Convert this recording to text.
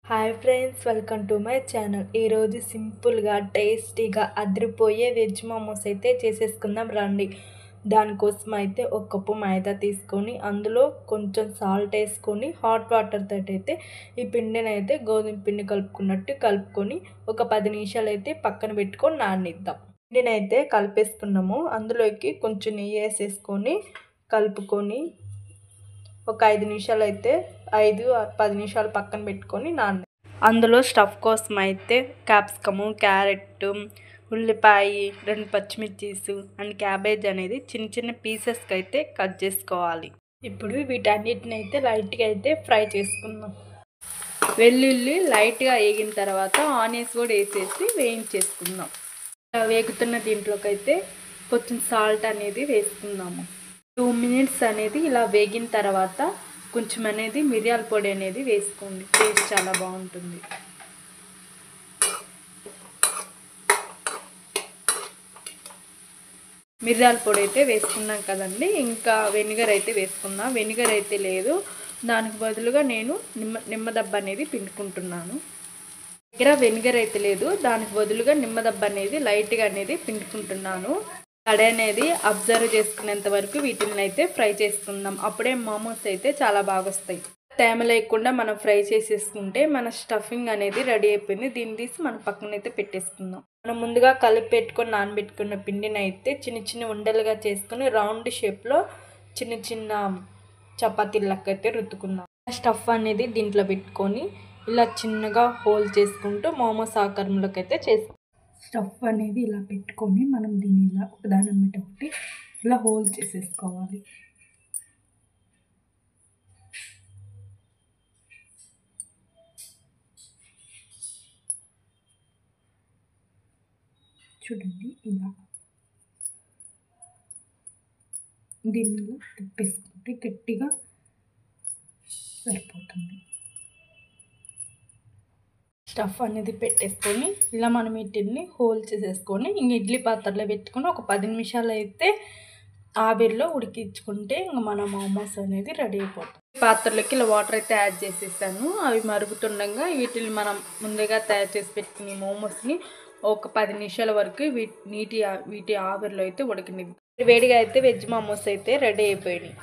Hi friends, welcome to my channel. ఈరోజు సింపుల్గా టేస్టీగా అదిరిపోయే వెజ్ మోమోస్ అయితే చేసేసుకుందాం రండి. దానికోసం అయితే ఒక కప్పు మైదా తీసుకొని అందులో కొంచెం సాల్ట్ వేసుకొని హాట్ వాటర్ తోటి అయితే ఈ పిండిని అయితే గోధుమ పిండి కలుపుకున్నట్టు కలుపుకొని ఒక 10 నిమిషాలు అయితే పక్కన పెట్టుకొని నాననిద్దాం. పిండిని అయితే కలిపేసుకున్నాము. అందులోకి కొంచెం నెయ్యి వేసేసుకొని కలుపుకొని ఒక 5 నిమిషాలు అయితే 5-10 నిమిషాలు పక్కన పెట్టుకొని అందులో స్టఫ్ కోసం అయితే క్యాప్సికము, క్యారెట్, ఉల్లిపాయ, 2 పచ్చిమిర్చీసు అండ్ క్యాబేజ్ అనేది చిన్న చిన్న పీసెస్కి అయితే కట్ చేసుకోవాలి. ఇప్పుడు వీటన్నిటిని అయితే లైట్గా అయితే ఫ్రై చేసుకుందాం. వెల్లుల్లి లైట్గా వేగిన తర్వాత ఆనియన్స్ కూడా వేసేసి వేయించేసుకుందాం. వేగుతున్న దీంట్లోకి అయితే కొంచెం సాల్ట్ అనేది వేసుకుందాము. 2 మినిట్స్ అనేది ఇలా వేగిన తర్వాత కొంచెం అనేది మిరియాల పొడి అనేది వేసుకోండి. టేస్ట్ చాలా బాగుంటుంది. మిరియాల పొడి అయితే వేసుకున్నాం కదండి. ఇంకా వెనిగర్ అయితే వేసుకున్నా. వెనిగర్ అయితే లేదు, దానికి బదులుగా నేను నిమ్మదబ్బ అనేది పిండుకుంటున్నాను. దగ్గర వెనిగర్ అయితే లేదు, దానికి బదులుగా నిమ్మదబ్బ అనేది లైట్గా అనేది పిండుకుంటున్నాను. తడి అనేది అబ్జర్వ్ చేసుకునేంత వరకు వీటిని అయితే ఫ్రై చేసుకుందాం. అప్పుడే మోమోస్ అయితే చాలా బాగా వస్తాయి. తేమ లేకుండా మనం ఫ్రై చేసేసుకుంటే మన స్టఫింగ్ అనేది రెడీ అయిపోయింది. దీన్ని తీసి మనం పక్కన అయితే పెట్టేసుకుందాం. మనం ముందుగా కలిపి పెట్టుకొని నానబెట్టుకున్న పిండిని అయితే చిన్న చిన్న ఉండలుగా చేసుకుని రౌండ్ షేప్లో చిన్న చిన్న చపాతీలకు అయితే రుద్దుకుందాం. స్టఫ్ అనేది దీంట్లో పెట్టుకొని ఇలా చిన్నగా హోల్ చేసుకుంటూ మోమోస్ ఆకారంలోకి అయితే చేసుకుంటాం. స్టఫ్ అనేది ఇలా పెట్టుకొని మనం దీన్ని ఇలా ఒకదాని మీద ఒకటి ఇలా హోల్ చేసేసుకోవాలి. చూడండి, ఇలా దీన్ని ఇలా తిప్పేసుకుంటే గట్టిగా సరిపోతుంది. స్టఫ్ అనేది పెట్టేసుకొని ఇలా మనం వీటిని హోల్ చేసేసుకొని ఇంక ఇడ్లీ పాత్రలో పెట్టుకొని ఒక 10 నిమిషాలు అయితే ఆవిరిలో ఉడికించుకుంటే ఇంక మన మోమోస్ అనేది రెడీ అయిపోతుంది. పాత్రలోకి ఇలా వాటర్ అయితే యాడ్ చేసేసాను. అవి మరుగుతుండగా వీటిని మనం ముందుగా తయారు చేసి పెట్టుకునే మోమోస్ని ఒక 10 నిమిషాల వరకు వీటి ఆవిరిలో అయితే ఉడికినిద్దాం. వేడిగా అయితే వెజ్ మోమోస్ అయితే రెడీ అయిపోయినాయి.